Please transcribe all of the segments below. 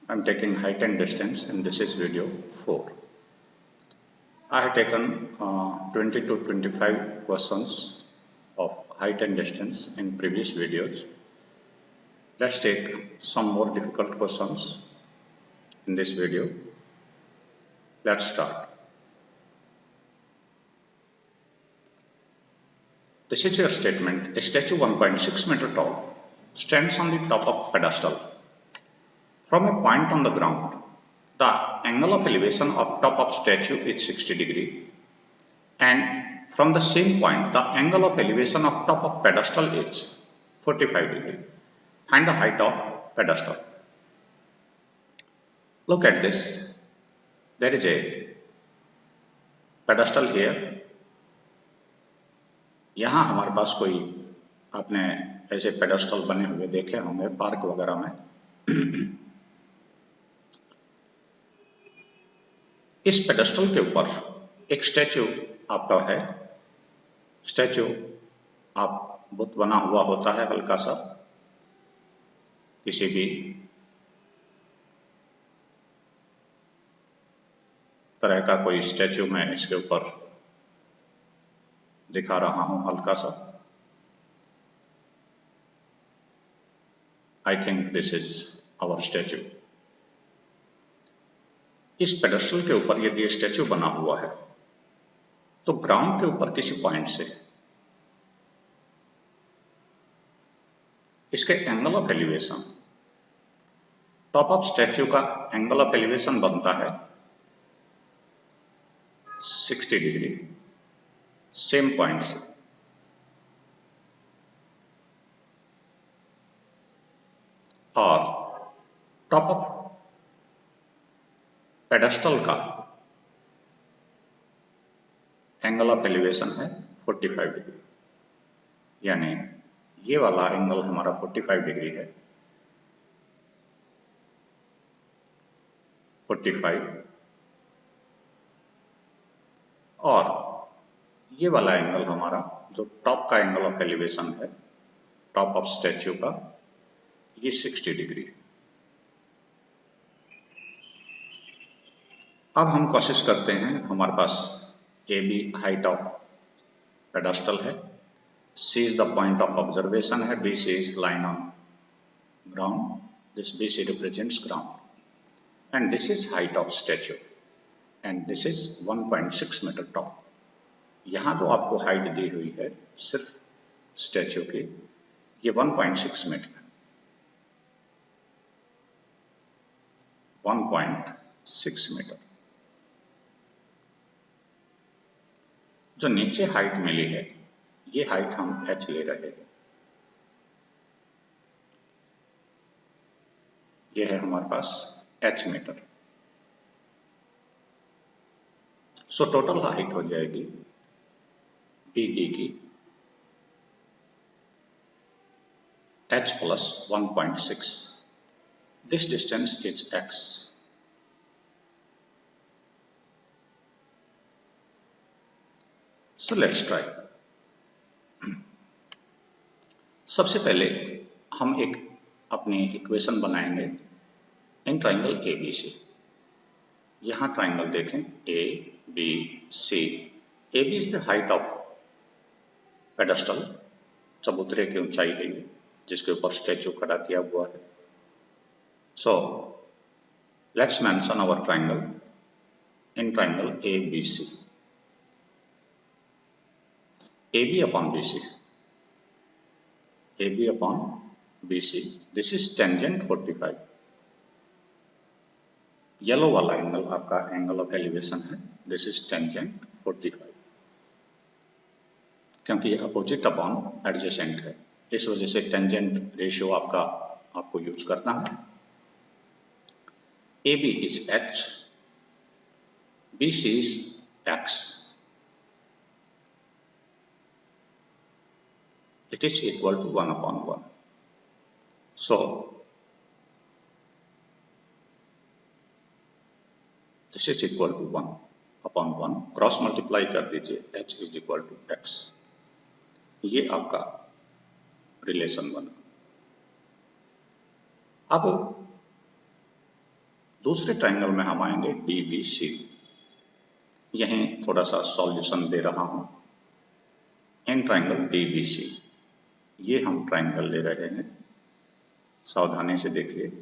I'm taking height and distance, and this is video 4. I have taken 20 to 25 questions of height and distance in previous videos. Let's take some more difficult questions in this video. Let's start. This is your statement. A statue 1.6 meter tall stands on the top of pedestal. From a point on the ground, the angle of elevation of top of statue is 60 degree, and from the same point the angle of elevation of top of pedestal is 45 degree. Find the height of pedestal. Look at this. There is a pedestal here. यहाँ हमारे पास कोई आपने ऐसे pedestal बने हुए देखे होंगे park वगैरह में। इस पेडेस्टल के ऊपर एक स्टैचू आपका है। स्टैचू आप बुत बना हुआ होता है हल्का सा, किसी भी तरह का कोई स्टैचू मैं इसके ऊपर दिखा रहा हूं हल्का सा। I think this is our statue. इस पेडेस्टल के ऊपर यदि स्टैचू बना हुआ है तो ग्राउंड के ऊपर किसी पॉइंट से इसके angle of elevation, top of statute का एंगल ऑफ एलिवेशन बनता है 60 डिग्री सेम पॉइंट से। और टॉप ऑफ पेडेस्टल का एंगल ऑफ एलिवेशन है 45 डिग्री, यानी ये वाला एंगल हमारा 45 डिग्री है। 45 और ये वाला एंगल हमारा जो टॉप का एंगल ऑफ एलिवेशन है टॉप ऑफ स्टैचू का, ये 60 डिग्री। अब हम कोशिश करते हैं, हमारे पास A B height of pedestal है, C is the point of observation है, B C is line on ground, this B C represents ground and this is height of statue and this is 1.6 metre tall. यहाँ जो आपको height दी हुई है सिर्फ statue की, ये 1.6 मीटर है। 1.6 मीटर। जो नीचे हाइट मिली है ये हाइट हम h ले रहे हैं। ये है हमारे पास h metre. So total height हो जाएगी BD की h plus 1.6. This distance is x. So let's try. सबसे पहले हम एक अपनी इक्वेशन बनाएंगे इन ट्राइंगल ABC। यहाँ ट्राइंगल देखें ABC। AB is the height of pedestal, चबूतरे की ऊंचाई है ये जिसके ऊपर स्टैचू खड़ा किया हुआ है। So let's mention our triangle in triangle ABC। AB upon BC, AB upon BC, this is tangent 45। Yellow वाला एंगल आपका एंगल ऑफ एलिवेशन है, दिस इज टेंजेंट 45, क्योंकि ये अपोजिट अपॉन एडजेसेंट है, इस वजह से टेंजेंट रेशियो आपको यूज करना है। AB is h, BC is x, it is equal to 1 upon 1. So this is equal to 1 upon 1, cross multiply कर दीजिए, h is equal to x। ये आपका रिलेशन बना। अब दूसरे ट्रायंगल में हम आएंगे DBC। यहीं थोड़ा सा सॉल्यूशन दे रहा हूं इन ट्रायंगल DBC। ये हम ट्रायंगल ले रहे हैं, सावधानी से देखिए।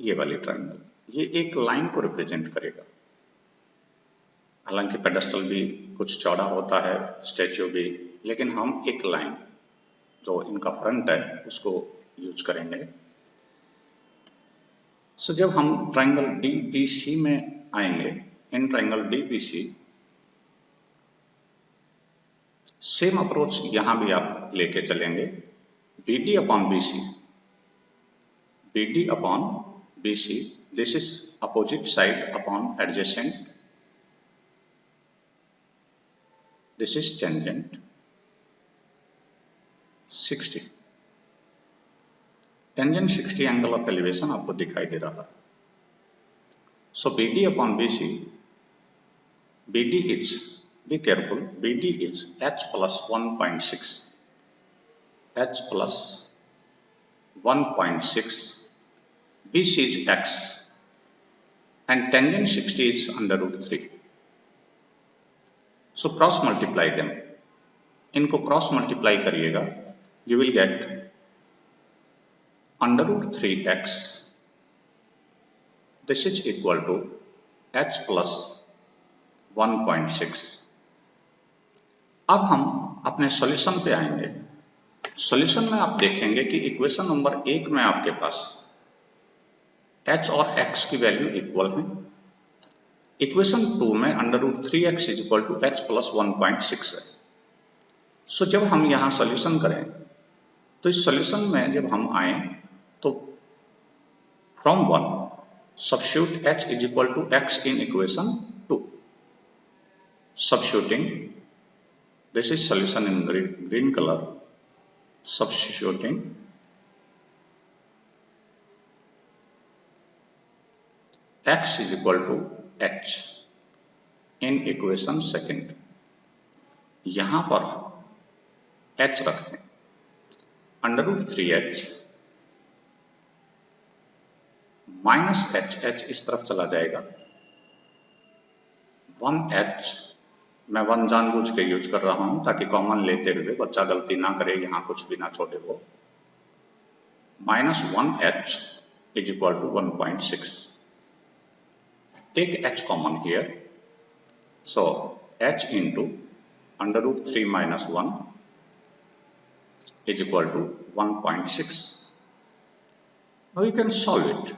ये वाली ट्रायंगल, ये एक लाइन को रिप्रेजेंट करेगा। हालांकि पेडेस्टल भी कुछ चौड़ा होता है, स्टैच्यू भी, लेकिन हम एक लाइन जो इनका फ्रंट है उसको यूज करेंगे। सो जब हम ट्रायंगल DBC में आएंगे, in triangle DBC, same approach यहां भी आप लेके चलेंगे। BD upon BC, BD upon BC, this is opposite side upon adjacent, this is tangent 60, tangent 60 angle of elevation आपको दिखाई दे रहा है। सो BD upon BC, BD is, be careful, BD is h plus 1.6, h plus 1.6, BC is x and tangent 60 is under root 3. So cross multiply them. इनको cross multiply करिएगा, you will get under root 3x. This is equal to h plus 1.6. अब हम अपने solution पे आएंगे। Solution में आप देखेंगे कि इक्वेशन नंबर 1 में आपके पास h और x की वैल्यू इक्वल है। इक्वेशन 2 में under root 3x is equal to h plus 1.6 है। सो जब हम यहाँ सॉल्यूशन करें तो इस सॉल्यूशन में जब हम आए तो from 1 substitute h is equal to x in equation 2। Substituting, this is solution in green colour, substituting x is equal to h in equation second। यहां पर h रखते हैं, under root 3h minus h इस तरफ चला जाएगा, 1h, मैं 1 जानबूझ के यूज कर रहा हूं ताकि कॉमन लेते हुए बच्चा गलती ना करे, यहां कुछ भी ना छोड़े वो, minus 1h is equal to 1.6। take h common here, so h into under root 3 minus 1 is equal to 1.6. now you can solve it.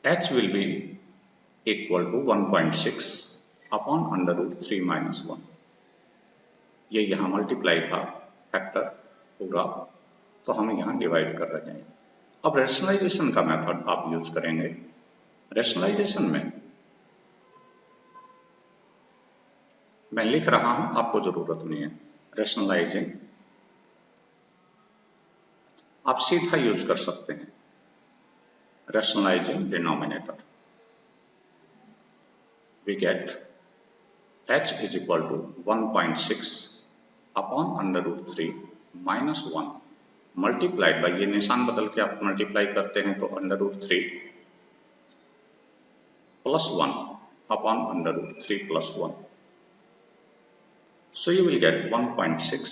h will be equal to 1.6 upon under root 3 minus 1। ये यहाँ multiply था factor पूरा, तो हम यहाँ divide कर रहे हैं। अब रैशनलाइजेशन का मेथड आप यूज करेंगे। रैशनलाइजेशन में मैं लिख रहा हूं, आपको जरूरत नहीं है। रैशनलाइजिंग आप सीधा यूज कर सकते हैं। Rationalising denominator, we get h is equal to 1.6 upon under root 3 minus 1 multiplied by, ये निशान बदल के आप मल्टीप्लाई करते हैं तो under root 3 plus 1 upon under root 3 plus 1. So you will get 1.6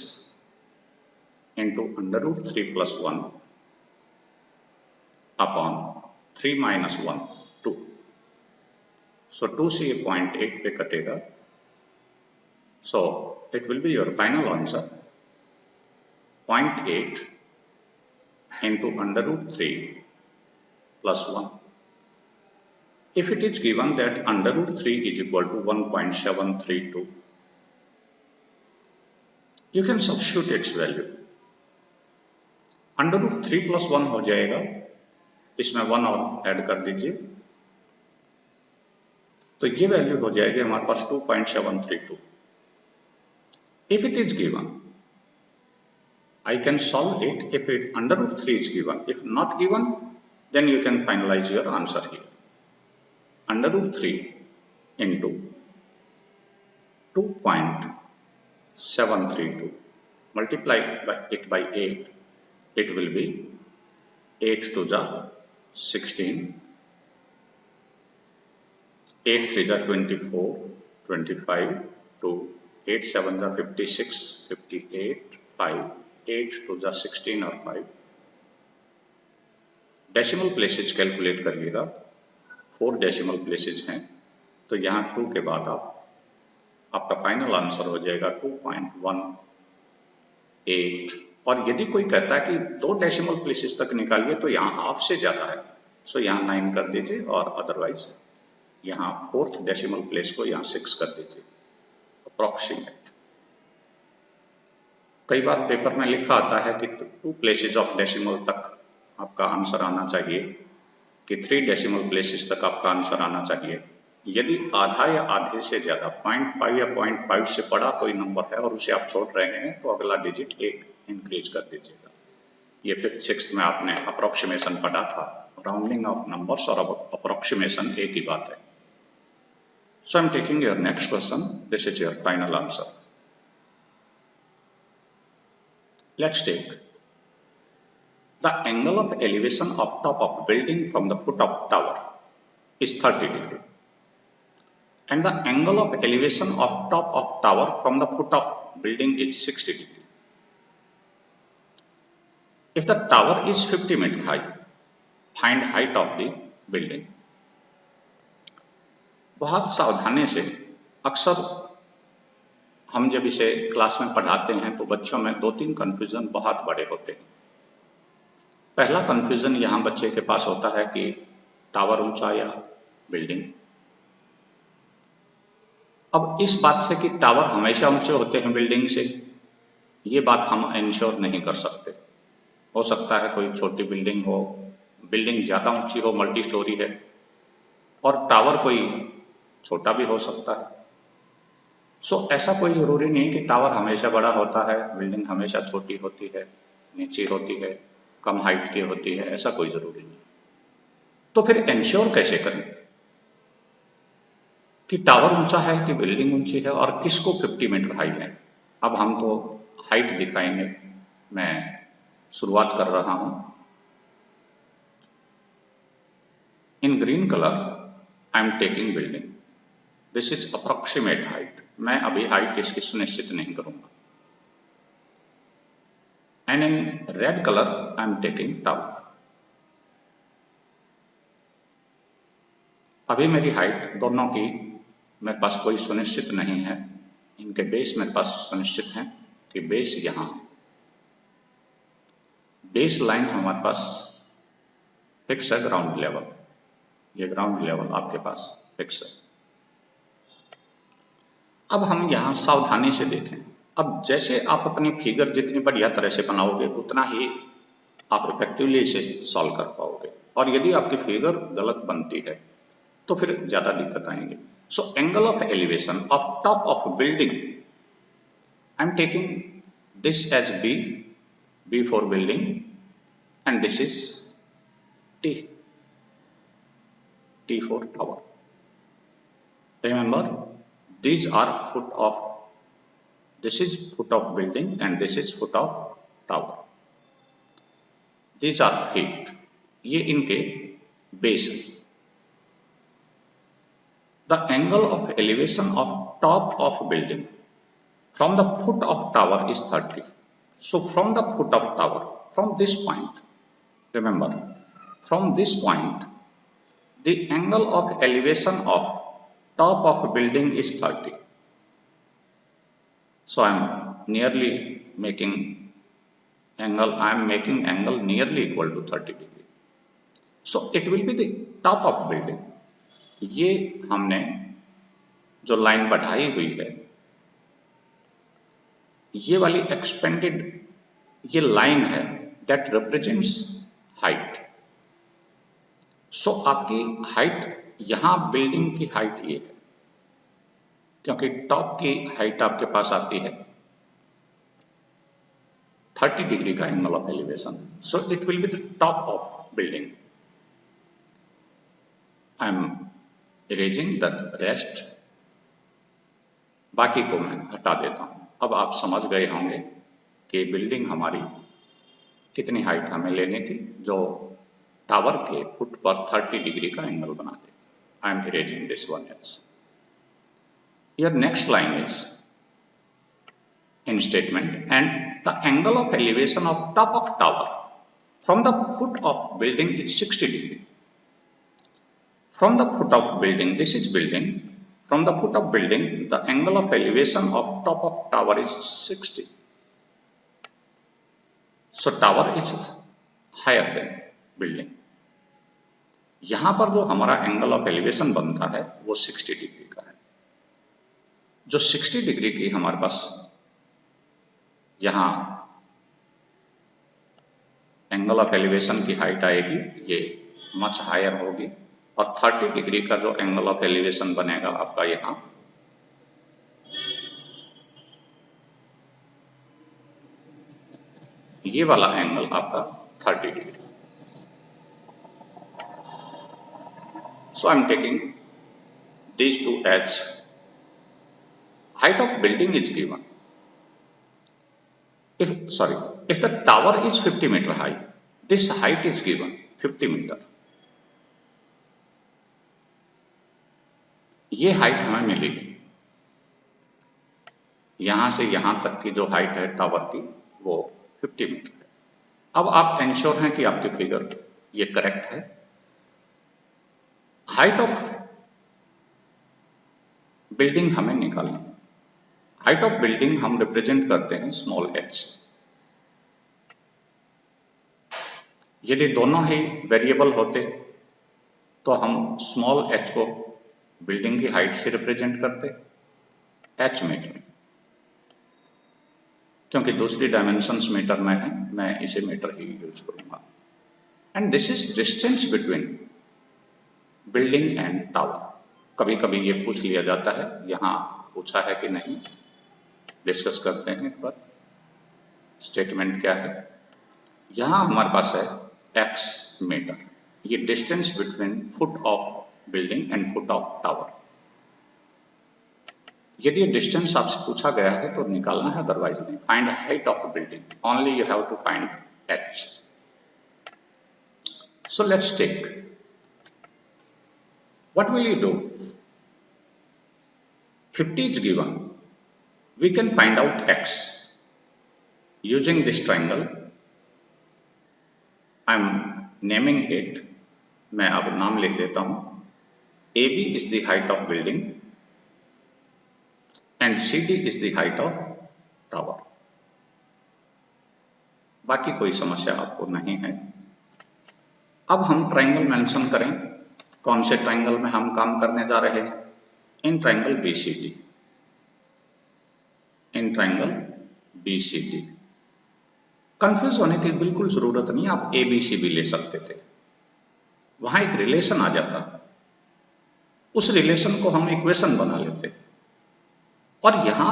into under root 3 plus 1 upon 3 minus 1, 2. So 2 से 0.8 पे कटेगा. So it will be your final answer, 0.8 into under root 3 plus 1. If it is given that under root 3 is equal to 1.732, you can substitute its value. Under root 3 plus 1 हो जाएगा, इसमें 1 और add कर दीजिए, तो ये वैल्यू हो जाएगी हमारे पास 2.732। If it is given, I can solve it if it under root 3 is given. If not given, then you can finalize your answer here. Under root 3 into 2.732 multiply it by 8, it will be 8 2 जा 16, 8 3 जा 24, 25, 2, 8 7 जा 56, 58, 5, 8 2 जा 16 और 5। Decimal places calculate करिएगा, 4 decimal places हैं, तो यहाँ 2 के बाद आपका फाइनल आंसर हो जाएगा 2.18। और यदि कोई कहता है कि 2 डेसिमल प्लेसेस तक निकालिए तो यहाँ हाफ से ज़्यादा है, सो यहाँ 9 कर दीजिए और अदरवाइज यहाँ 4th डेसिमल प्लेस को यहाँ 6 कर दीजिए, अप्रॉक्सीमेट। कई बार पेपर में लिखा आता है कि 2 प्लेसेज ऑफ डेसिमल तक आपका आंसर आना चाहिए, कि 3 डेसिमल प्लेसेस तक आपका आंसर आना चाहिए। यदि आधा या आधे से ज़्यादा 0.5 या 0.5 से बड़ा कोई नंबर है और उसे आप छोड़ रहे हैं तो अगला डिजिट 1 इंक्रीज कर दीजिएगा। ये 5th 6th में आपने अप्रोक्सीमेशन पढ़ा था, राउंडिंग ऑफ नंबर्स और अप्रोक्सीमेशन एक ही बात है। So I am taking your next question, this is your final answer. Let's take the angle of elevation of top of building from the foot of tower is 30 degree and the angle of elevation of top of tower from the foot of building is 60 degree. If the tower is 50 meter high, find height of the building. बहुत सावधानी से, अक्सर हम जब इसे class में पढ़ाते हैं तो बच्चों में 2-3 कंफ्यूजन बहुत बड़े होते हैं। पहला कंफ्यूजन यहाँ बच्चे के पास होता है कि टावर ऊंचा या बिल्डिंग। अब इस बात से कि टावर हमेशा ऊंचे होते हैं बिल्डिंग से, ये बात हम इंश्योर नहीं कर सकते। हो सकता है कोई छोटी बिल्डिंग हो, बिल्डिंग ज़्यादा ऊंची हो, मल्टी स्टोरी है, और टावर कोई छोटा भी हो सकता है। सो ऐसा कोई ज़रूरी नहीं कि टावर हमेशा बड़ा होता है, बिल्डिंग हमेशा छोटी होती है, नीची होती है, कम हाइट की होती है, ऐसा कोई ज़रूरी नहीं। तो फिर इंश्योर कैसे करें कि टावर ऊंचा है कि बिल्डिंग ऊंची है और किसको 50 मीटर हाई है? अब हम तो हाइट दिखाएंगे। मैं शुरुआत कर रहा हूं। इन green colour I am taking building, this is approximate height. मैं अभी हाइट इसकी सुनिश्चित नहीं करूंगा। And in red colour I am taking tower. अभी मेरी हाइट दोनों की मेरे पास कोई सुनिश्चित नहीं है। इनके बेस मेरे पास सुनिश्चित है कि बेस यहाँ है, बेस लाइन हमारे पास फिक्स है, ग्राउंड लेवल। ये ग्राउंड लेवल आपके पास फिक्स है। अब हम यहाँ सावधानी से देखें। अब जैसे आप अपनी फिगर जितनी बढ़िया तरह से बनाओगे उतना ही आप इफेक्टिवली इसे सॉल्व कर पाओगे, और यदि आपकी फिगर गलत बनती है तो फिर ज़्यादा दिक्कत आएंगे। So angle of elevation of top of building, I am taking this as B, B for building, and this is T, T for tower. Remember, these are foot of, this is foot of building and this is foot of tower. These are feet, ये इनके base है। The angle of elevation of top of building from the foot of tower is 30. So from the foot of tower, from this point, remember, from this point, the angle of elevation of top of building is 30. So I am nearly making angle, I am making angle nearly equal to 30 degree. So it will be the top of building. ये हमने जो line बढ़ाई हुई है, ये वाली expanded ये line है, that represents height. So आपकी हाइट, यहाँ बिल्डिंग की हाइट ये है, क्योंकि टॉप की हाइट आपके पास आती है 30 डिग्री का angle of elevation. So it will be the top of building. I am erasing the rest, बाकी को मैं हटा देता हूं। अब आप समझ गए होंगे कि बिल्डिंग हमारी कितनी हाइट हमें लेनी थी जो टावर के फुट पर 30 डिग्री का एंगल बना दे. I am erasing this one else. Your next line is in statement, and the angle of elevation of top of tower from the foot of building is 60 degree. From the foot of building, this is building. From the foot of building, the angle of elevation of top of tower is 60. So tower is higher than building. यहां पर जो हमारा angle of elevation बनता है वो 60 degree का है. जो 60 डिग्री की हमारे पास यहां एंगल ऑफ एलिवेशन की हाइट आएगी, ये मच हायर होगी. और 30 डिग्री का जो एंगल ऑफ एलिवेशन बनेगा आपका यहां, ये वाला एंगल आपका 30 degree. So I am taking these two as height of building is given. If the tower is 50 meter high, this height is given 50 meter. ये हाइट हमें मिली, यहां से यहां तक की जो हाइट है टावर की वो 50 मीटर है. अब आप इंश्योर हैं कि आपकी फिगर ये करेक्ट है. हाइट ऑफ बिल्डिंग हमें निकालनी है. हाइट ऑफ बिल्डिंग हम रिप्रेजेंट करते हैं स्मॉल h. यदि दोनों ही वेरिएबल होते तो हम स्मॉल h को बिल्डिंग की हाइट से रिप्रेजेंट करते h मीटर. क्योंकि दूसरी डायमेंशंस मीटर में है, मैं इसे मीटर ही यूज करूंगा. And this is distance between building and tower. कभी कभी ये पूछ लिया जाता है, यहां पूछा है कि नहीं, डिस्कस करते हैं एक बार. स्टेटमेंट क्या है, यहां हमारे पास है x मीटर. ये distance between foot of building and foot of tower. यदि ये डिस्टेंस आपसे पूछा गया है तो निकालना है, अदरवाइज नहीं. Find height of building, only you have to find h. So let's take, what will you do? 50 is given. We can find out x using this triangle. I am naming it. मैं अब नाम लिख देता हूं. AB is the height of building and CD is the height of tower. बाकी कोई समस्या आपको नहीं है. अब हम ट्राइंगल मेंशन करें. कौन से ट्राइंगल में हम काम करने जा रहे हैं? In triangle BCD. In triangle BCD. Confuse होने की बिल्कुल जरूरत नहीं, आप ABC भी ले सकते थे. वहां एक रिलेशन आ जाता, उस रिलेशन को हम इक्वेशन बना लेते. और यहां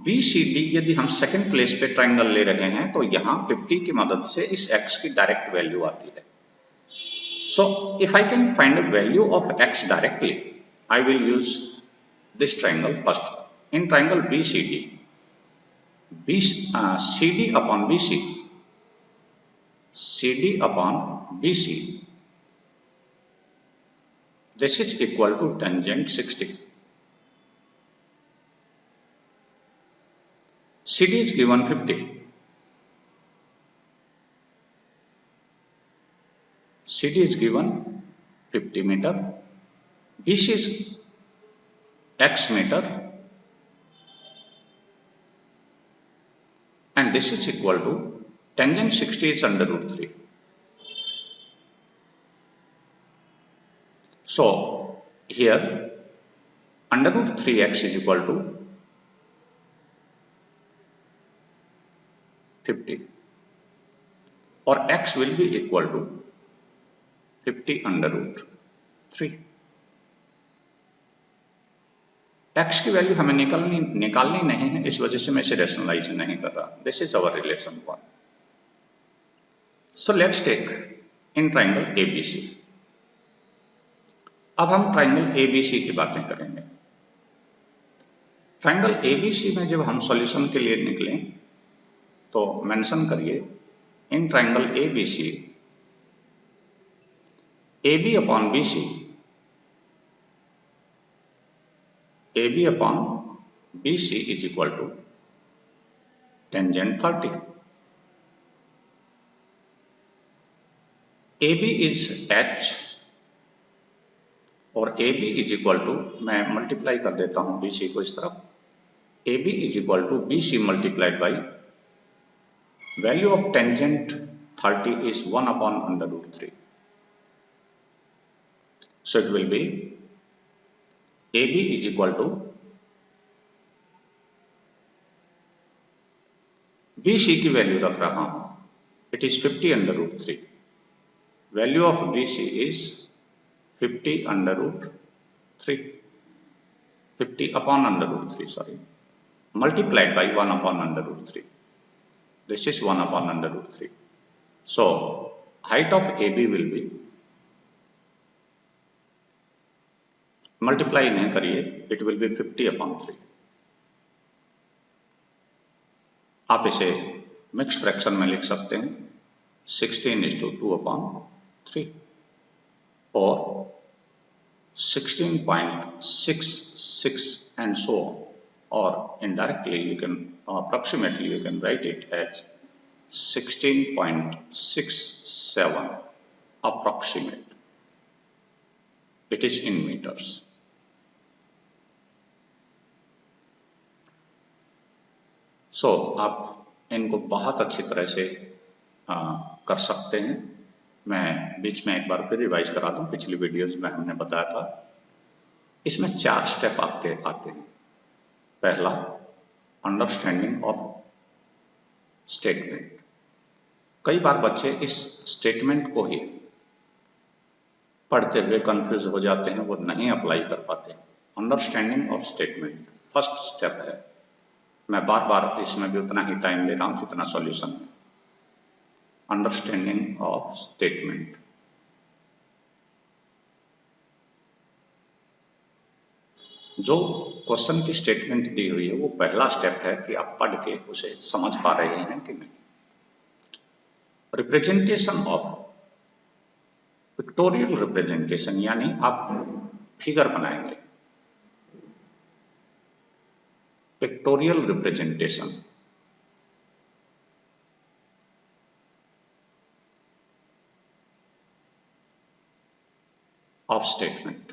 BCD यदि हम सेकंड प्लेस पे ट्राइंगल ले रहे हैं तो यहां 50 की मदद से इस x की डायरेक्ट वैल्यू आती है. So if I can find a value of x directly, I will use this triangle first. In triangle BCD, CD upon BC, CD upon BC, this is equal to tangent 60. CD is given 50. CD is given 50 meter, BC is x meter, and this is equal to tangent 60 is under root 3. So here under root 3x is equal to 50, or x will be equal to 50 under root 3. x की value हमें निकालनी नहीं है, इस वजह से मैं इसे रेशनलाइज नहीं कर रहा. This is our relation 1. So let's take in triangle ABC. अब हम ट्राइंगल ABC की बातें करेंगे. ट्राइंगल ABC में जब हम सॉल्यूशन के लिए निकलें तो मेंशन करिए in triangle ABC, AB upon BC, AB upon BC is equal to tangent 30. AB is H और AB is equal to, मैं मल्टीप्लाई कर देता हूं BC को इस तरफ, AB is equal to BC multiplied by value of tangent 30 is 1 upon under root 3. So it will be AB is equal to BC की value रख रहा हूं, it is 50 under root 3. Value of BC is 50 under root 3, 50 upon under root 3, sorry, multiplied by 1 upon under root 3. This is 1 upon under root 3. So height of AB will be, multiply नहीं करिए, it will be 50 upon 3. आप इसे mix fraction में लिख सकते हैं 16:2 upon 3 और 16.66 and so on, or indirectly you can approximately you can write it as 16.67 approximate. It is in meters. So आप इनको बहुत अच्छी तरह से कर सकते हैं। मैं बीच में एक बार फिर रिवाइज करा दूं, पिछली वीडियोस में हमने बताया था। इसमें 4 स्टेप आपके आते हैं। पहला, अंडरस्टैंडिंग ऑफ स्टेटमेंट। कई बार बच्चे इस स्टेटमेंट को ही पढ़ते हुए कंफ्यूज हो जाते हैं, वो नहीं अप्लाई कर पाते। Understanding of statement first step है। मैं बार बार इसमें भी उतना ही टाइम ले रहा हूं जितना सॉल्यूशन है। Understanding of statement. जो क्वेश्चन की स्टेटमेंट दी हुई है वो पहला स्टेप है कि आप पढ़ के उसे समझ पा रहे हैं कि नहीं। रिप्रेजेंटेशन ऑफ, पिक्टोरियल रिप्रेजेंटेशन, यानी आप फिगर बनाएंगे। Pictorial representation of statement.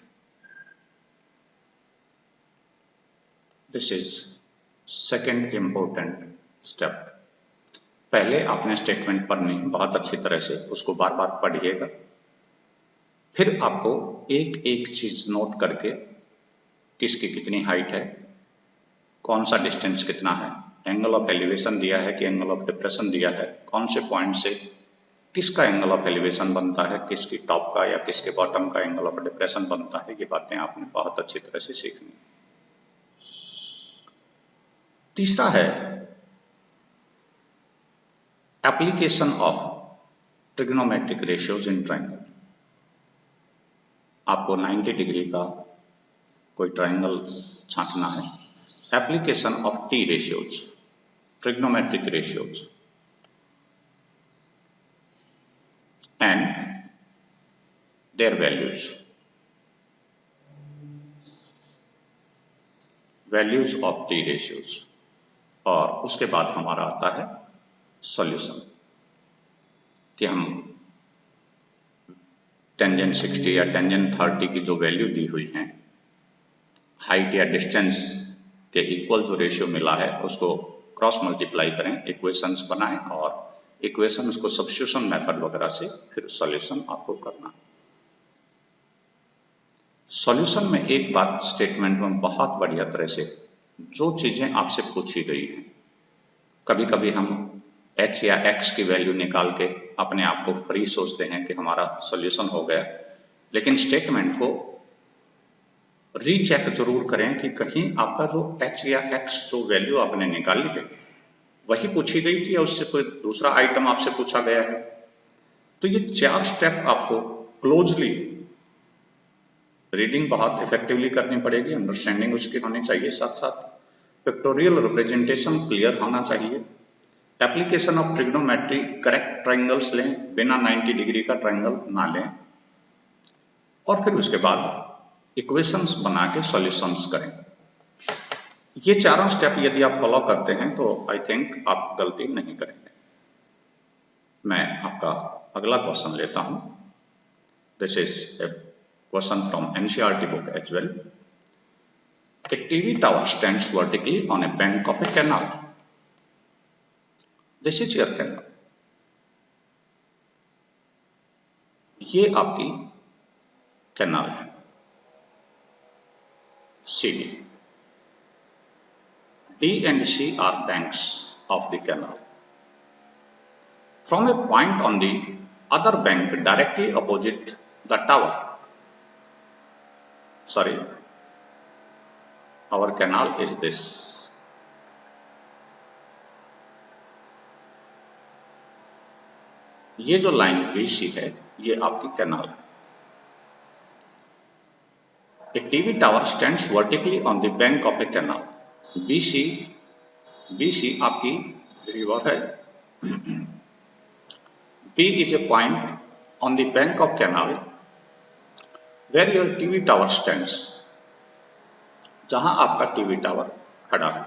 This is second important step. पहले आपने स्टेटमेंट पढ़नी है बहुत अच्छी तरह से, उसको बार बार पढ़िएगा। फिर आपको एक एक चीज नोट करके, किसकी कितनी हाइट है, कौन सा डिस्टेंस कितना है, एंगल ऑफ एलिवेशन दिया है कि एंगल ऑफ डिप्रेशन दिया है, कौन से पॉइंट से किसका एंगल ऑफ एलिवेशन बनता है, किसकी टॉप का या किसके बॉटम का एंगल ऑफ डिप्रेशन बनता है, ये बातें आपने बहुत अच्छी तरह से सीखनी। तीसरा है application of trigonometric ratios in triangle. आपको 90 डिग्री का कोई ट्राइंगल छांटना है। Application of T ratios, trigonometric ratios and there values, values of T ratios. और उसके बाद हमारा आता है सॉल्यूशन, कि हम टेंजेंट 60 या टेंजेंट 30 की जो वैल्यू दी हुई है, हाइट या डिस्टेंस के इक्वल जो रेशियो मिला है उसको क्रॉस मल्टीप्लाई करें, इक्वेशंस बनाएं और इक्वेशंस को सब्स्टिट्यूशन मेथड वगैरह से फिर सॉल्यूशन आपको करना। सॉल्यूशन में एक बात स्टेटमेंट में बहुत बढ़िया तरह से, जो चीजें आपसे पूछी गई हैं, कभी कभी हम h या x की वैल्यू निकाल के अपने आप को फ्री सोचते हैं कि हमारा सॉल्यूशन हो गया, लेकिन स्टेटमेंट को रीचेक जरूर करें कि कहीं आपका जो h या x जो वैल्यू आपने निकाली है वही पूछी गई थी या उससे कोई दूसरा आइटम आपसे पूछा गया है। तो ये 4 स्टेप आपको क्लोजली रीडिंग बहुत इफेक्टिवली करनी पड़ेगी, अंडरस्टैंडिंग उसकी होनी चाहिए, साथ साथ पिक्टोरियल रिप्रेजेंटेशन क्लियर होना चाहिए, application of trigonometry, correct triangles लें, बिना 90 डिग्री का ट्रायंगल ना लें, और फिर उसके बाद इक्वेशंस बना के सॉल्यूशंस करें। ये चारों स्टेप यदि आप फॉलो करते हैं तो आई थिंक आप गलती नहीं करेंगे। मैं आपका अगला क्वेश्चन लेता हूं। This is a question from NCERT book as well. A TV tower stands vertically on a bank of a canal. This is your canal. ये आपकी कैनाल है, CD. D and C are banks of the canal. From a point on the other bank directly opposite the tower. Sorry, our canal is this. ये जो line BC है ये आपकी canal है। A TV tower stands vertically on the bank of a canal. BC आपकी river है। B is a point on the bank of canal where your TV tower stands. जहां आपका टीवी टावर खड़ा है।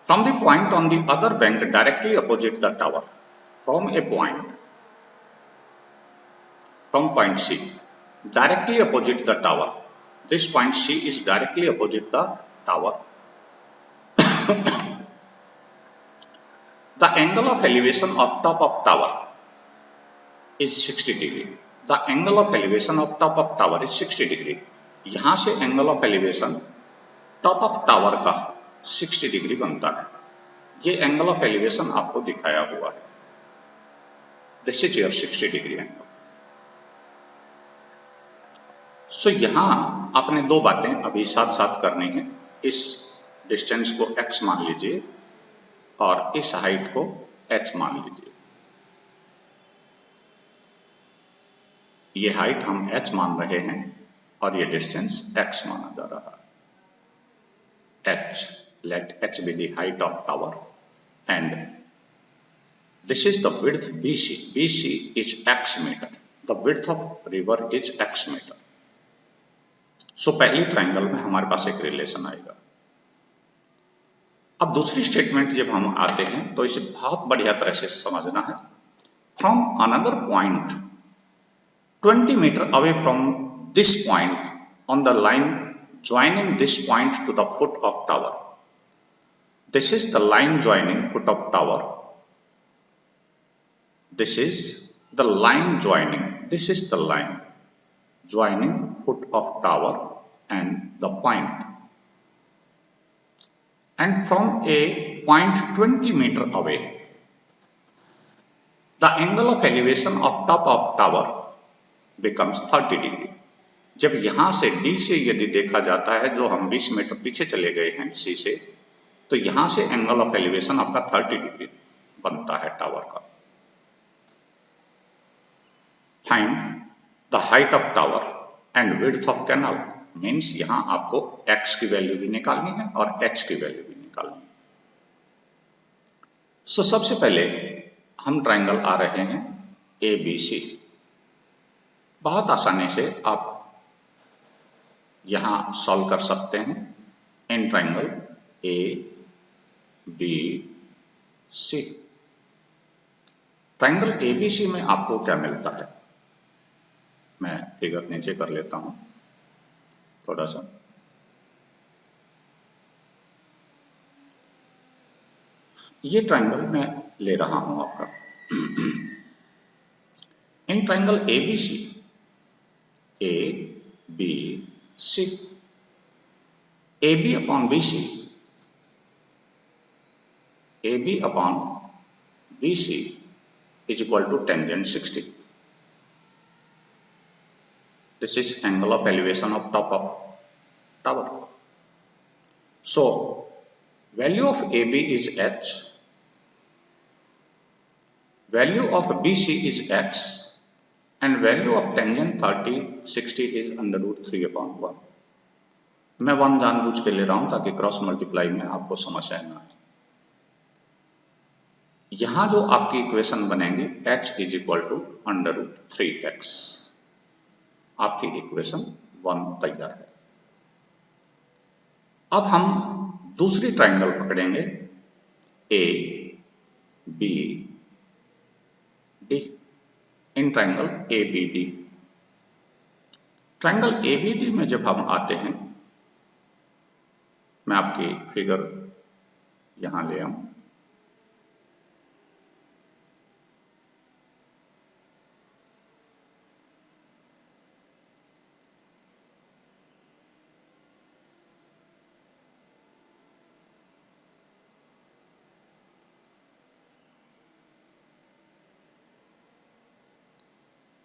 From the point on the other bank directly opposite the tower. From a point, from point C, directly opposite the tower. This point C is directly opposite the tower. The angle of elevation of top of tower is 60 degree. The angle of elevation of top of tower is 60 degree. यहां से angle of elevation top of tower का 60 degree बनता है। ये angle of elevation आपको दिखाया हुआ है। This is your 60 degree angle. So यहां आपने दो बातें अभी साथ साथ करनी है। इस डिस्टेंस को x मान लीजिए और इस हाइट को h मान लीजिए। ये हाइट हम h मान रहे हैं और ये डिस्टेंस x माना जा रहा है। h, let h be the height of tower and this is the width BC. BC is x meter. The width of river is x meter. सो पहली ट्रायंगल में हमारे पास एक रिलेशन आएगा। अब दूसरी स्टेटमेंट जब हम आते हैं तो इसे बहुत बढ़िया तरह से समझना है। From another point 20 metre away from this point on the line joining this point to the foot of tower. This is the line joining foot of tower. This is the line joining. This is the line joining foot of tower and the point. And from a point 20 meter away, the angle of elevation of top of tower becomes 30 degree. जब यहां से D से यदि देखा जाता है, जो हम 20 मीटर पीछे चले गए हैं C से, तो यहां से एंगल ऑफ एलिवेशन आपका 30 डिग्री बनता है टावर का। Find the height of tower and width of canal. Means यहां आपको x की वैल्यू भी निकालनी है और h की वैल्यू भी निकालनी है। सो सबसे पहले हम ट्रायंगल आ रहे हैं ABC। बहुत आसानी से आप यहां सॉल्व कर सकते हैं in triangle ABC। Triangle ABC में आपको क्या मिलता है, मैं फिगर नीचे कर लेता हूं थोड़ा सा। ये ट्रायंगल मैं ले रहा हूं आपका। In triangle ABC, ABC, AB upon BC, AB upon BC is equal to tangent 60. This is angle of elevation of top of tower. So value of AB is h, value of BC is x, and value of tangent 60 is under root 3 upon 1. मैं 1 जानबूझ के ले रहा हूं ताकि cross multiply में आपको समस्या ना आए। यहां जो आपकी इक्वेशन बनेंगी h is equal to √3x, आपकी इक्वेशन 1 तैयार है। अब हम दूसरी ट्राइंगल पकड़ेंगे A B D, in triangle A B D. Triangle A B D में जब हम आते हैं, मैं आपकी फिगर यहां ले आऊं।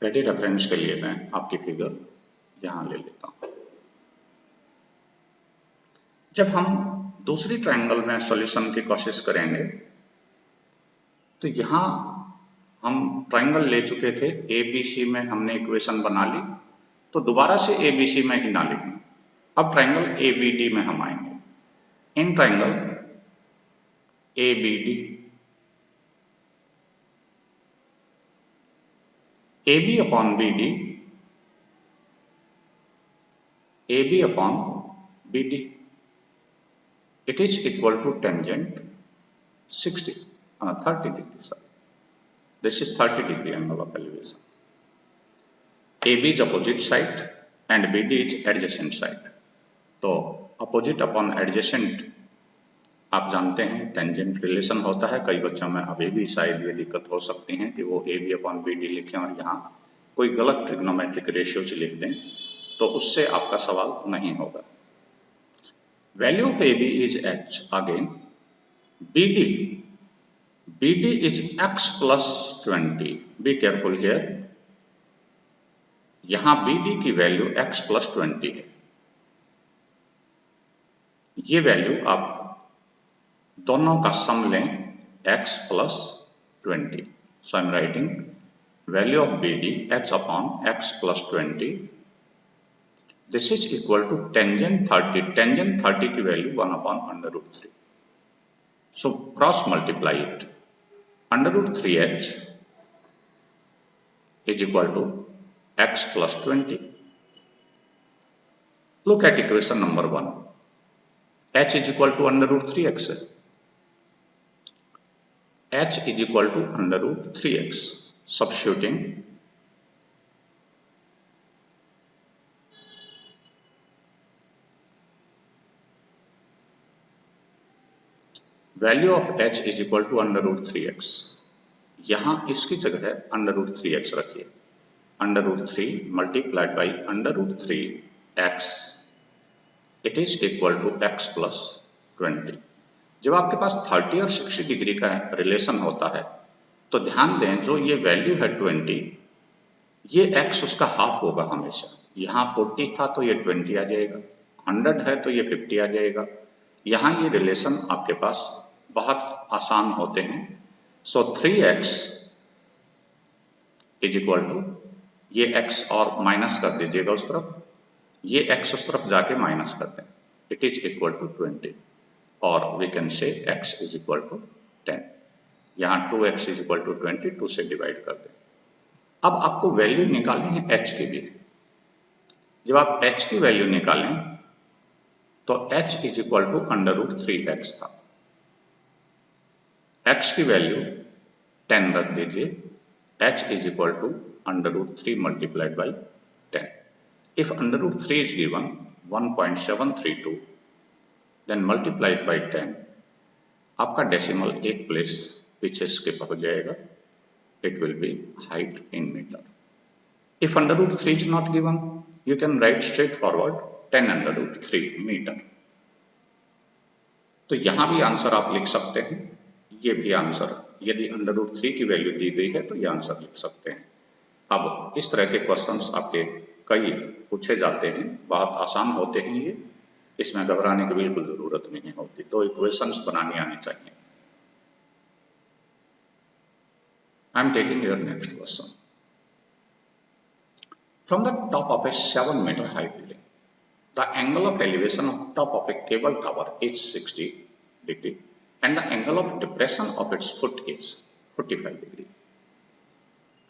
रेडी रेफरेंस के लिए मैं आपकी फिगर यहां ले लेता हूं। जब हम दूसरी ट्राइंगल में सॉल्यूशन की कोशिश करेंगे तो यहां हम ट्राइंगल ले चुके थे, ए बी सी में हमने इक्वेशन बना ली, तो दोबारा से ए बी सी में ही ना लिखना। अब ट्राइंगल ए बी डी में हम आएंगे। In triangle A B D, A B upon B D, A B upon B D, it is equal to tangent 30 degree. Sorry. This is 30 degree angle of elevation. AB is opposite side and BD is adjacent side. तो opposite upon adjacent आप जानते हैं tangent relation होता है। कई बच्चों में अभी भी शायद ये दिक्कत हो सकती है कि वो AB अपॉन BD लिखें और यहाँ कोई गलत ट्रिग्नोमेट्रिक रेशियोज लिख दें, तो उससे आपका सवाल नहीं होगा। Value of AB is h. Again, BD is x plus 20. Be careful here. यहां BD की वैल्यू x plus 20 है। ये वैल्यू आप दोनों का सम लें, x plus 20. So I'm writing value of BD h upon x plus 20. This is equal to tangent 30. Tangent 30 की value 1 upon √3. So cross multiply it. √3h is equal to x plus 20. Look at equation number 1. h is equal to √3x. h is equal to √3x. Substituting value of h is equal to √3x। यहां इसकी जगह √3x रखिए। √3 multiplied by √3x, it is equal to x plus 20। जब आपके पास 30 और 60 degree का relation होता है तो ध्यान दें जो ये वैल्यू है 20, ये x उसका हाफ होगा हमेशा। यहाँ 40 था तो ये 20 आ जाएगा, 100 है तो ये 50 आ जाएगा। यहाँ ये रिलेशन आपके पास बहुत आसान होते हैं। सो 3x इज इक्वल टू, ये x और माइनस कर दीजिएगा उस तरफ, ये x उस तरफ जाके माइनस कर दें, इट इज इक्वल टू 20, और we can say x is equal to 10। यहाँ 2x इज इक्वल टू 20, 2 से डिवाइड कर दें। अब आपको वैल्यू निकालनी है h की भी। जब आप h की वैल्यू निकालें तो h is equal to √3x था। x की वैल्यू 10 रख दीजिए, h is equal to √3 multiplied by 10। If √3 is given 1.732, then multiplied by 10, आपका डेसिमल एक प्लेस पीछे स्किप हो जाएगा, it will be height in metre. If √3 is not given, you can write straight forward 10√3 metre. तो यहां भी answer आप लिख सकते हैं, ये भी आंसर, यदि √3 की वैल्यू दी गई है तो ये आंसर लिख सकते हैं। अब इस तरह के क्वेश्चंस आपके कई पूछे जाते हैं, बहुत आसान होते हैं ये, इसमें घबराने की बिल्कुल जरूरत नहीं होती। तो इक्वेशंस बनानी आनी चाहिए। आई am taking your next question. From the top of a 7 meter high building, the angle of elevation of top of a cable tower is 60 degree and the angle of depression of its foot is 45 degree.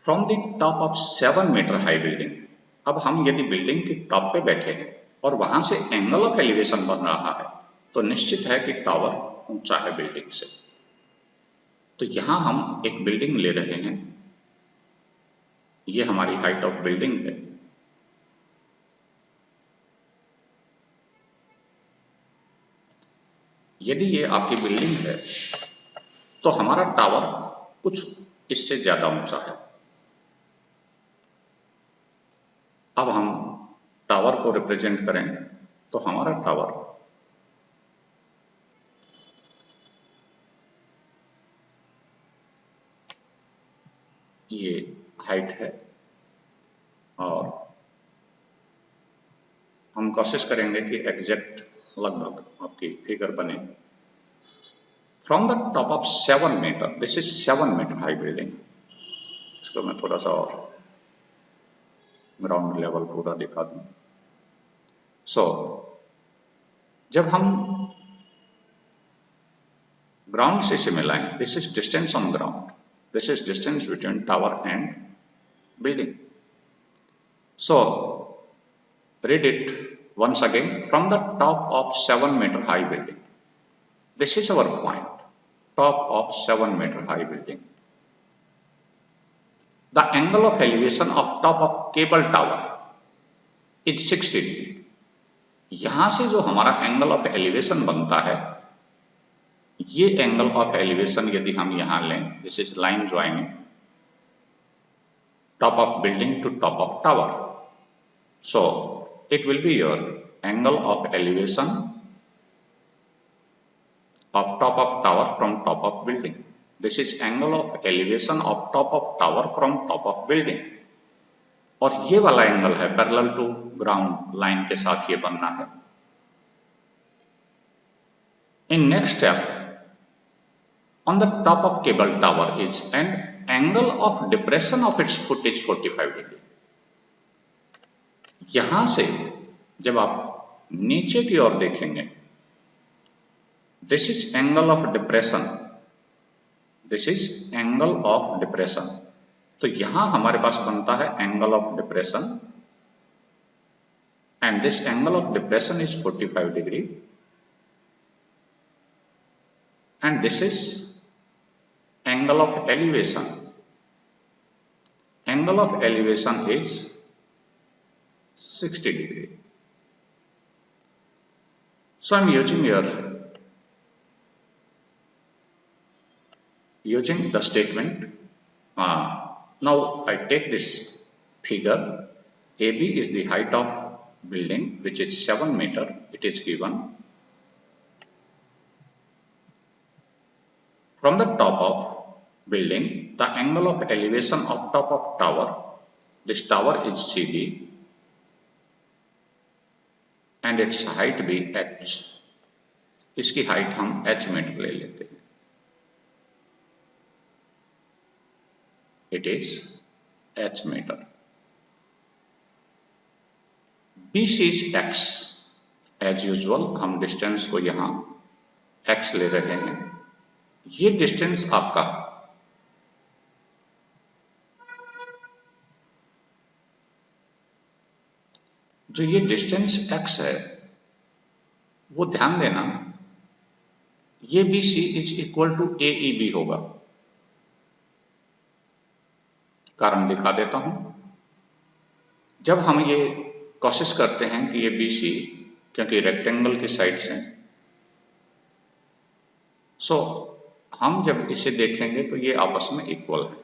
From the top of 7-meter high building, अब हम यदि building के top पे बैठे हैं और वहां से एंगल ऑफ एलिवेशन बन रहा है तो निश्चित है कि टावर ऊंचा है बिल्डिंग से। तो यहां हम एक बिल्डिंग ले रहे हैं, ये हमारी हाइट ऑफ बिल्डिंग है। यदि ये आपकी बिल्डिंग है तो हमारा टावर कुछ इससे ज्यादा ऊंचा है। अब हम टावर को रिप्रेजेंट करें तो हमारा टावर ये हाइट है और हम कोशिश करेंगे कि एग्जैक्ट लगभग आपकी फिगर बने। From the top of 7 metre, this is 7 metre high building. इसको मैं थोड़ा सा और ग्राउंड लेवल पूरा दिखा दूं। सो जब हम ग्राउंड से इसे मिलाएं, this is distance on ground, this is distance between tower and building. So read it once again. From the top of 7-meter high building, this is our point, top of 7-meter high building. The angle of elevation of top of cable tower is 60 degree. यहां से जो हमारा angle of elevation बनता है, ये angle of elevation यदि हम यहां लें, this is line joining top of building to top of tower. So it will be your angle of elevation of top of tower from top of building. This is angle of elevation of top of tower from top of building. और ये वाला angle है parallel to ground line के साथ ये बनना है. In next step, on the top of cable tower is an angle of depression of its foot is 45 degree. यहां से जब आप नीचे की ओर देखेंगे, this is angle of depression, this is angle of depression. तो यहां हमारे पास बनता है angle of depression and this angle of depression is 45 degree and this is angle of elevation. Angle of elevation is 60 degree. So I'm using the statement. Now I take this figure. AB is the height of building, which is 7 meter. It is given. From the top of building, the angle of elevation of top of tower. This tower is CD. And its height भी h. इसकी हाइट हम h metre ले लेते हैं. It is h metre. BC is x. As usual हम distance को यहां x ले रहे हैं. ये डिस्टेंस आपका जो ये डिस्टेंस x है वो ध्यान देना, ये BC is equal to AEB होगा. कारण दिखा देता हूं. जब हम ये कोशिश करते हैं कि ये BC, क्योंकि रेक्टेंगल की साइड्स हैं, सो हम जब इसे देखेंगे तो ये आपस में इक्वल है.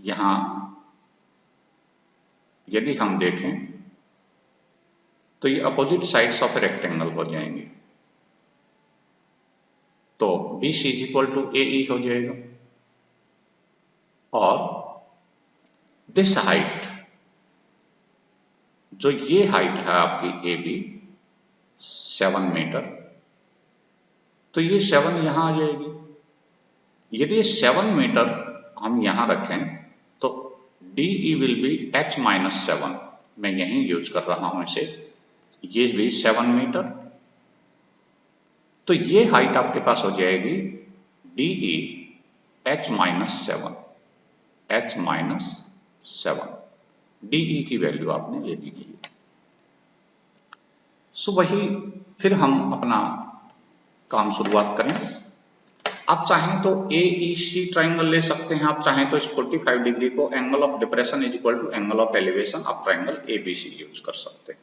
यहां यदि हम देखें तो ये अपोजिट साइड्स ऑफ रेक्टेंगल हो जाएंगे. तो BC is equal to AE हो जाएगा और दिस हाइट, जो ये हाइट है आपकी AB 7 मीटर, तो ये 7 यहां आ जाएगी. यदि 7 मीटर हम यहां रखें तो DE विल बी H-7. मैं यहीं यूज कर रहा हूं इसे. ये भी 7 मीटर तो ये हाइट आपके पास हो जाएगी DE H-7, H-7 DE की वैल्यू आपने ये दी है। सो वही फिर हम अपना काम शुरुआत करें। आप चाहें तो AEC ट्राइंगल ले सकते हैं, आप चाहें तो इस 45 डिग्री को angle of depression is equal to angle of elevation, आप ट्राइंगल ABC यूज कर सकते हैं,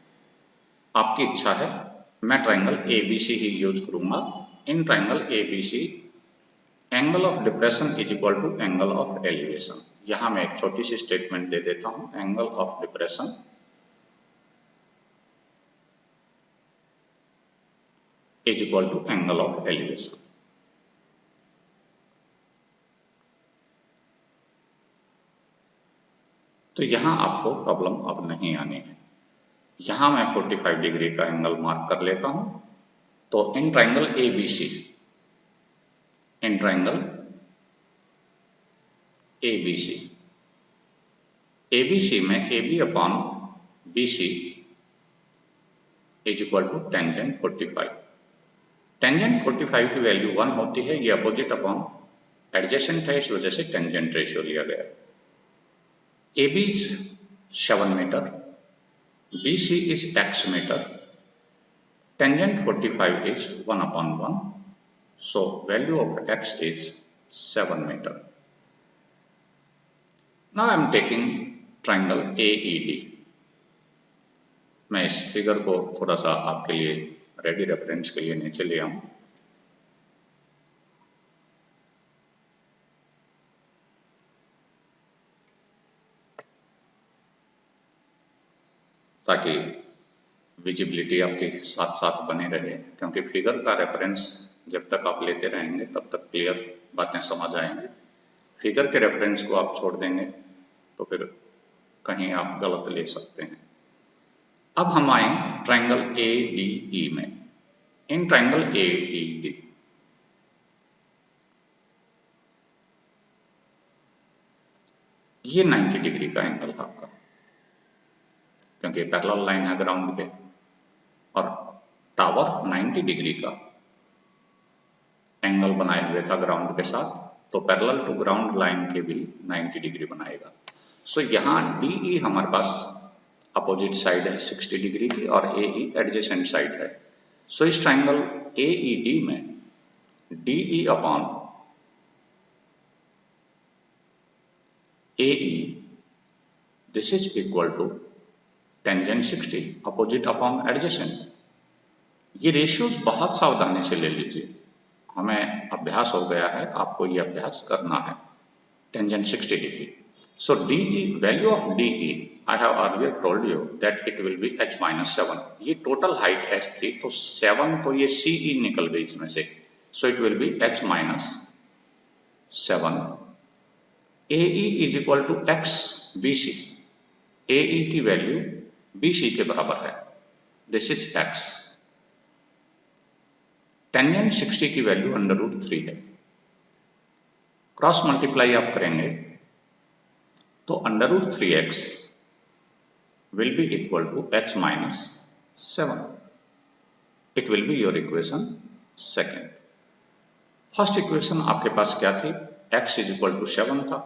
आपकी इच्छा है। मैं ट्राइंगल ABC ही यूज करूंगा। In triangle ABC angle of depression is equal to angle of elevation. यहां मैं एक छोटी सी स्टेटमेंट दे देता हूं, angle of depression is equal to angle of elevation. तो यहां आपको प्रॉब्लम अब नहीं आनी है। यहां मैं 45 डिग्री का एंगल मार्क कर लेता हूं। तो in triangle ABC, in triangle ABC में AB upon BC is equal to tangent 45। Tangent 45 की वैल्यू 1 होती है, ये अपोजिट अपॉन एडजेसेंट है, इस वजह से टेंजेंट रेशियो लिया गया। AB is 7 metre, BC is x metre, tangent 45 is 1/1, so value of x is 7 meter. Now I am taking triangle AED. मैं इस फिगर को थोड़ा सा आपके लिए रेडी रेफरेंस के लिए नीचे ले आऊं। ताकि विजिबिलिटी आपके साथ साथ बने रहे, क्योंकि फिगर का रेफरेंस जब तक आप लेते रहेंगे तब तक क्लियर बातें समझ आएंगी। फिगर के रेफरेंस को आप छोड़ देंगे तो फिर कहीं आप गलत ले सकते हैं। अब हम आए ट्राइंगल ADE में। इन ट्राइंगल ADE ये 90 डिग्री का एंगल है आपका, क्योंकि पैरेलल लाइन है ग्राउंड पे, और टावर 90 डिग्री का एंगल बनाए हुए था ग्राउंड के साथ, तो पैरेलल टू ग्राउंड लाइन के भी 90 डिग्री बनाएगा। सो यहाँ DE हमारे पास अपोजिट साइड है 60 डिग्री की, और AE एडजेसेंट साइड है। सो इस ट्राइंगल AED में DE upon AE this is equal to tangent 60 opposite upon adjacent. ये रेशियोज बहुत सावधानी से ले लीजिए, हमें अभ्यास हो गया है, आपको ये अभ्यास करना है। Tangent 60 degree. So DE, value of DE I have earlier told you that it will be H-7। ये टोटल हाइट H थी, तो 7 तो ये CE निकल गई इसमें से, so it will be H-7। AE is equal to X BC। AE की वैल्यू BC के बराबर है, दिस इज X। टेंजेंट 60 की वैल्यू √3 है। क्रॉस मल्टीप्लाई आप करेंगे तो √3x will be equal to H-7. It will be your equation second. First equation आपके पास क्या थी? x इज इक्वल टू 7 था,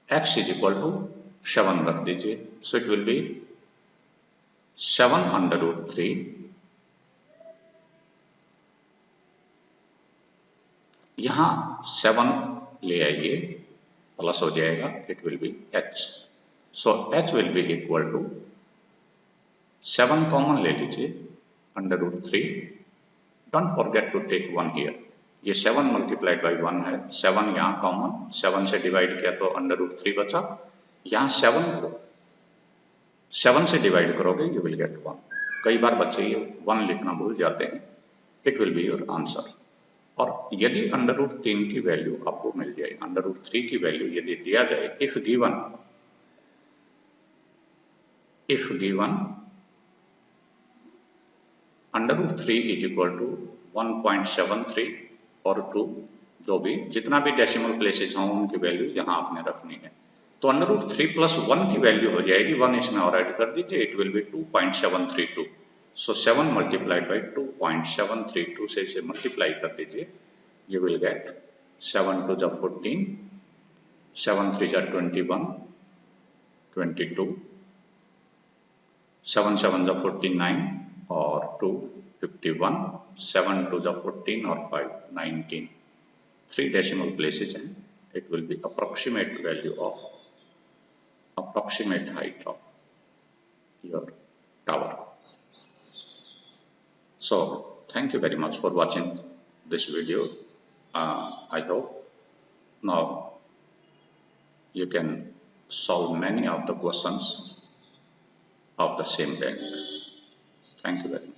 x इज इक्वल टू 7 रख दीजिए, सो इट विल बी 7/√3 यहां 7 ले आइए, प्लस हो जाएगा, it will be h। So h will be equal to 7 common ले लीजिए, √3, don't forget to take 1 here. ये 7 मल्टीप्लाइड बाई 1 है, 7 यहाँ कॉमन, 7 से डिवाइड किया तो √3 बचा, यहाँ 7 से डिवाइड करोगे यू विल गेट 1। कई बार बच्चे ये 1 लिखना भूल जाते हैं, it will be your answer. और यदि √3 की वैल्यू आपको मिल जाए, √3 की वैल्यू यदि दिया जाए, if given √3 is equal to 1.73 और 2, जो भी जितना भी डेसिमल प्लेसेस हों उनकी वैल्यू यहाँ आपने रखनी है। तो √3 + 1 की वैल्यू हो जाएगी, 1 इसमें और ऐड कर दीजिए, it will B 2.732। So 7 multiplied by 2.732 से इसे मल्टीप्लाई कर दीजिए. You will get 7 2 जा 14, 7 3 जा 21, 22, 7 7 जा 49 और 2 51, 7 2 जा 14 और 5 19. 3 decimal places हैं. It will be approximate value of approximate height of your tower. So thank you very much for watching this video. I hope now you can solve many of the questions of the same bank. Thank you very much.